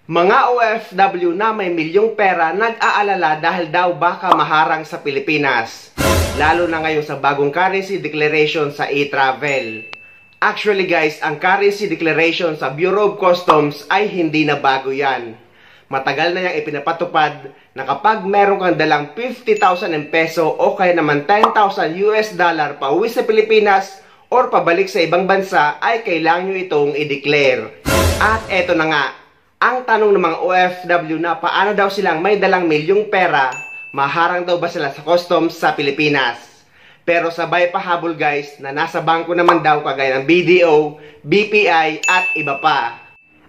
Mga OFW na may milyong pera nag-aalala dahil daw baka maharang sa Pilipinas. Lalo na ngayon sa bagong currency declaration sa e-travel. Actually guys, ang currency declaration sa Bureau of Customs ay hindi na bago yan. Matagal na yang ipinapatupad na kapag meron kang dalang 50,000 peso o kaya naman 10,000 US dollar pa uwi sa Pilipinas or pabalik sa ibang bansa ay kailangan nyo itong i-declare. At eto na nga. Ang tanong ng mga OFW na paano daw silang may dalang milyong pera, maharang daw ba sila sa customs sa Pilipinas? Pero sabay pa habol guys na nasa bangko naman daw kagaya ng BDO, BPI at iba pa.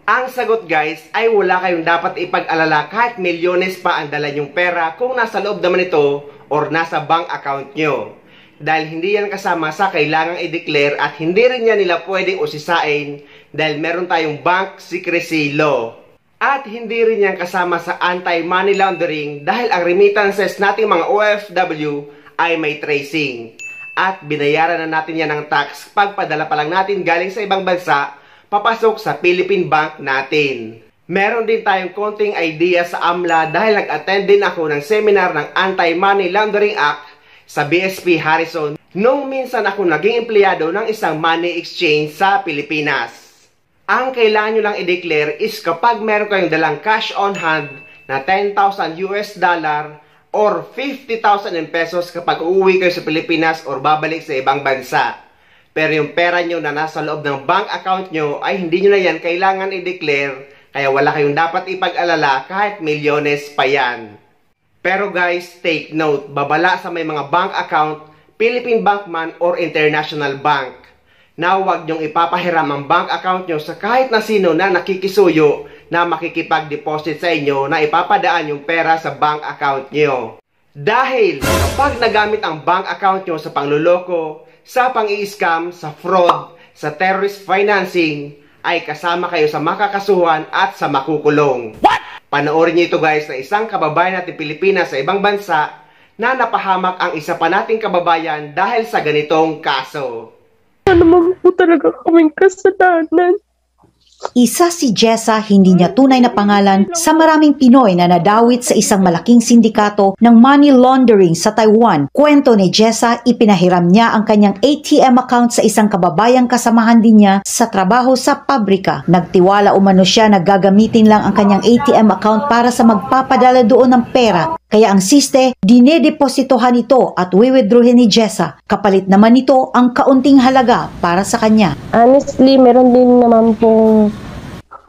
Ang sagot guys ay wala kayong dapat ipag-alala kahit milyones pa ang dala nyong pera kung nasa loob naman ito or nasa bank account nyo. Dahil hindi yan kasama sa kailangang i-declare at hindi rin yan nila pwedeng usisain dahil meron tayong bank secrecy law. At hindi rin yan kasama sa anti-money laundering dahil ang remittances nating mga OFW ay may tracing. At binayaran na natin yan ng tax pagpadala pa lang natin galing sa ibang bansa papasok sa Philippine Bank natin. Meron din tayong konting idea sa AMLA dahil nag-attend din ako ng seminar ng Anti-Money Laundering Act sa BSP Harrison nung minsan ako naging empleyado ng isang money exchange sa Pilipinas. Ang kailangan nyo lang i-declare is kapag meron kayong dalang cash on hand na 10,000 US dollar or 50,000 pesos kapag uuwi kayo sa Pilipinas or babalik sa ibang bansa. Pero yung pera nyo na nasa loob ng bank account nyo ay hindi nyo na yan kailangan i-declare kaya wala kayong dapat ipag-alala kahit milyones pa yan. Pero guys, take note, babala sa may mga bank account, Philippine Bank man or International Bank. Na huwag nyong ipapahiram ang bank account nyo sa kahit na sino na nakikisuyo na makikipag-deposit sa inyo na ipapadaan yung pera sa bank account nyo. Dahil kapag nagamit ang bank account nyo sa pangluloko, sa pang-i-scam, sa fraud, sa terrorist financing, ay kasama kayo sa makakasuhan at sa makukulong. What? Panoorin nyo ito guys na isang kababayan natin Pilipinas sa ibang bansa na napahamak ang isa pa nating kababayan dahil sa ganitong kaso. Ano naman po talaga kaming kasalanan? Isa si Jessa, hindi niya tunay na pangalan, sa maraming Pinoy na nadawit sa isang malaking sindikato ng money laundering sa Taiwan. Kwento ni Jessa, ipinahiram niya ang kanyang ATM account sa isang kababayang kasamahan din niya sa trabaho sa pabrika. Nagtiwala umano siya na gagamitin lang ang kanyang ATM account para sa magpapadala doon ng pera. Kaya ang siste, dinedepositohan ito at wiwithdrawin ni Jessa. Kapalit naman nito ang kaunting halaga para sa kanya. Honestly, meron din naman pong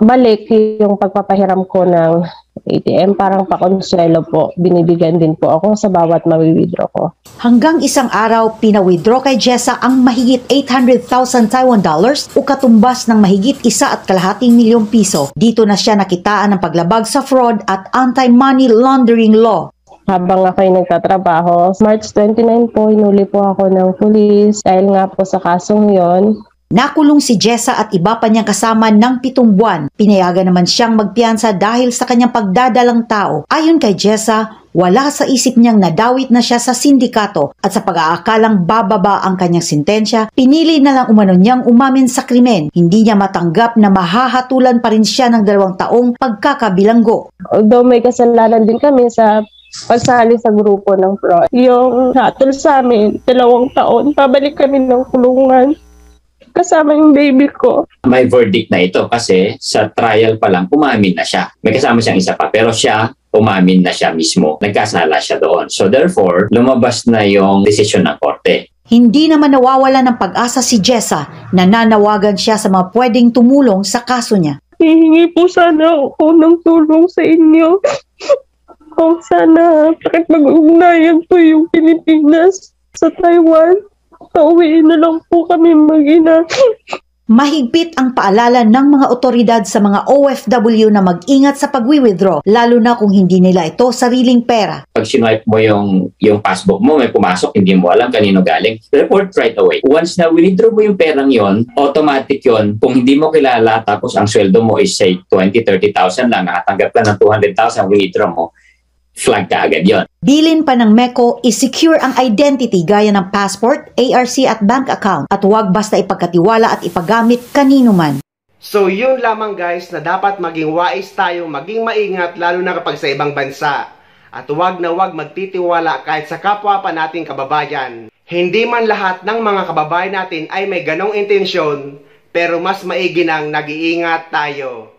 balik yung pagpapahiram ko ng ATM. Parang pakonsuelo po. Binibigyan din po ako sa bawat mawi-withdraw ko. Hanggang isang araw, pina-withdraw kay Jessa ang mahigit 800,000 Taiwan dollars o katumbas ng mahigit 1.2 milyong piso. Dito na siya nakitaan ng paglabag sa fraud at anti-money laundering law. Habang ako'y nagtatrabaho, March 29 po, hinuli po ako ng pulis dahil nga po sa kasong yon. Nakulong si Jessa at iba pa niyang kasama ng 7 buwan. Pinayagan naman siyang magpiyansa dahil sa kanyang pagdadalang tao. Ayon kay Jessa, wala sa isip niyang nadawit na siya sa sindikato at sa pag-aakalang bababa ang kanyang sentensya, pinili na lang umano niyang umamin sa krimen. Hindi niya matanggap na mahahatulan pa rin siya ng 2 taong pagkakabilanggo. Although may kasalanan din kami sa pagsali sa grupo ng fraud. Yung hatol sa amin, 2 taon, pabalik kami ng kulungan. Kasama yung baby ko. May verdict na ito kasi sa trial pa lang umamin na siya. May kasama siyang isa pa pero siya umamin na siya mismo. Nagkasala siya doon. So therefore, lumabas na yung desisyon ng korte. Hindi naman nawawala ng pag-asa si Jessa. Nananawagan siya sa mga pwedeng tumulong sa kaso niya. Hihingi po sana ako ng tulong sa inyo. Kung sana pakipag-ugnayan po yung Pilipinas sa Taiwan. Pauwiin na lang po kami mag-ina. Mahigpit ang paalala ng mga otoridad sa mga OFW na mag-ingat sa pag-withdraw, lalo na kung hindi nila ito sariling pera. Pag sinuwipe mo yung passbook mo, may pumasok, hindi mo alam kanino galing, report right away. Once na withdraw mo yung perang yon, automatic yon. Kung hindi mo kilala, tapos ang sweldo mo is say 20-30,000 lang, nakatanggap ka ng 200,000, withdraw mo, flag ka agad yon. Bilin pa ng MECO, i-secure ang identity gaya ng passport, ARC at bank account at huwag basta ipagkatiwala at ipagamit kanino man. So yun lamang guys, na dapat maging wais tayo, maging maingat lalo na kapag sa ibang bansa. At huwag na huwag magtitiwala kahit sa kapwa pa nating kababayan. Hindi man lahat ng mga kababayan natin ay may ganong intensyon, pero mas maigi nang nag-iingat tayo.